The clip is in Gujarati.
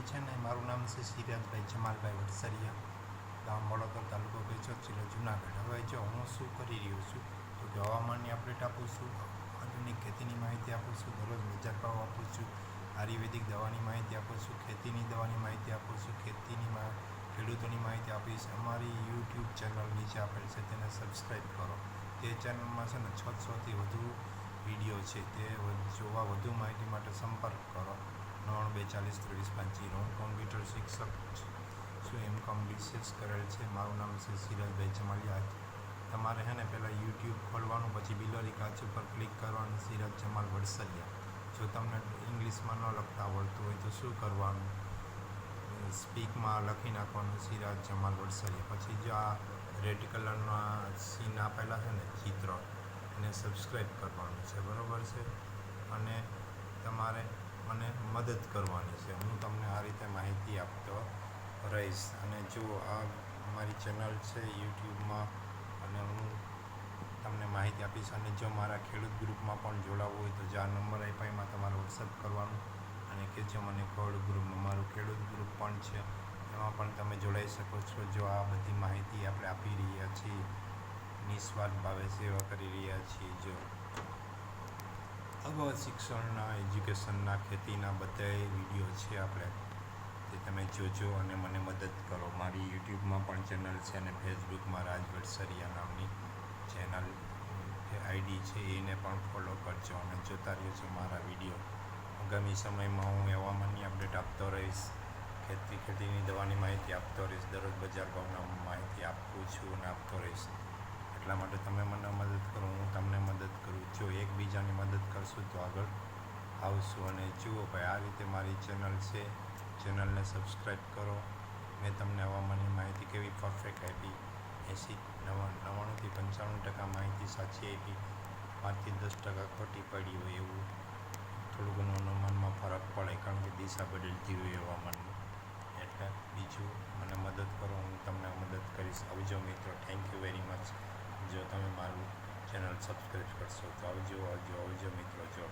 છે ને મારું નામ છે સિરાજભાઈ જમાલભાઈ વડસરિયા, ગામ વડોદર, તાલુકો પેચોદ, જિલ્લો જુનાગઢ. હવે જો હું શું કરી રહ્યો છું તો કે હવામાનની અપડેટ આપું છું, આધુનિક ખેતીની માહિતી આપું છું, દરરોજ બજાર ભાવ આપું છું, આયુર્વેદિક દવાની માહિતી આપું છું, ખેતીની દવાની માહિતી આપું છું, ખેડૂતોની માહિતી આપીશ. અમારી યુટ્યુબ ચેનલ નીચે આપેલ છે તેને સબસ્ક્રાઈબ કરો. તે ચેનલમાં છે ને 600થી વધુ વિડીયો છે, તે જોવા વધુ માહિતી માટે સંપર્ક કરો 92402350. હું કોમ્પ્યુટર શિક્ષક છું, M.Com BCS કરેલ છે. મારું નામ છે સિરાજભાઈ જમાલિયા. તમારે છે ને પહેલાં યુટ્યુબ ખોલવાનું, પછી બિલોરી કાચ ઉપર ક્લિક કરવાનું, સિરાજ જમાલ વડસરિયા. જો તમને ઇંગ્લિશમાં ન લખતા આવડતું હોય તો શું કરવાનું, સ્પીકમાં લખી નાખવાનું સિરાજ જમાલ વડસરિયા. પછી જો આ રેડ કલરના સીન આપેલા છે ને ચિત્ર, એને સબસ્ક્રાઈબ કરવાનું છે, બરાબર છે. અને તમારે મને મદદ કરવાની છે, હું તમને આ રીતે માહિતી આપતો રહીશ. અને જો આ મારી ચેનલ છે યુટ્યુબમાં, અને હું તમને માહિતી આપીશ. અને જો મારા ખેડૂત ગ્રુપમાં પણ જોડાવવું હોય તો જે આ નંબર આપ્યા એમાં તમારે વોટ્સઅપ કરવાનું અને કે જો મને ખેડૂત ગ્રુપમાં, મારું ખેડૂત ગ્રુપ પણ છે, એમાં પણ તમે જોડાઈ શકો છો. જો આ બધી માહિતી આપણે આપી રહ્યા છીએ, નિસ્વાર્થ ભાવે સેવા કરી રહ્યા છીએ. જો આવા શિક્ષણના, એજ્યુકેશનના, ખેતીના બધાય વિડીયો છે આપણે, તે તમે જોજો અને મને મદદ કરો. મારી યુટ્યુબમાં પણ ચેનલ છે અને ફેસબુકમાં રાજ વડસરિયા નામની ચેનલ આઈડી છે, એને પણ ફોલો કરજો અને જોતા રહેજો મારા વિડીયો. આગામી સમયમાં હું હવામાનની અપડેટ આપતો રહીશ, ખેતીની દવાની માહિતી આપતો રહીશ, દરરોજ બજાર ભાવના માહિતી આપું છું અને આપતો રહીશ. એટલા માટે તમે મને મદદ કરો, હું તમને મદદ કરું. જો એકબીજાની મદદ કરશું તો આગળ આવશું. અને જુઓ ભાઈ, આ રીતે મારી ચેનલ છે, ચેનલને સબસ્ક્રાઈબ કરો. મેં તમને હવામાનની માહિતી કેવી પરફેક્ટ આપી, 99-95% માહિતી સાચી આપી, 5થી 10% ખોટી પડી હોય એવું થોડું ઘણું અનુમાનમાં ફરક પડે, કારણ કે દિશા બદલતી હોય હવામાનની. એટલે બીજું મને મદદ કરો, હું તમને મદદ કરીશ. આવજો મિત્રો, થેન્ક યુ વેરી મચ. જો તમે મારું ચેનલ સબસ્ક્રાઈબ કરશો તો આવજો મિત્રો. જો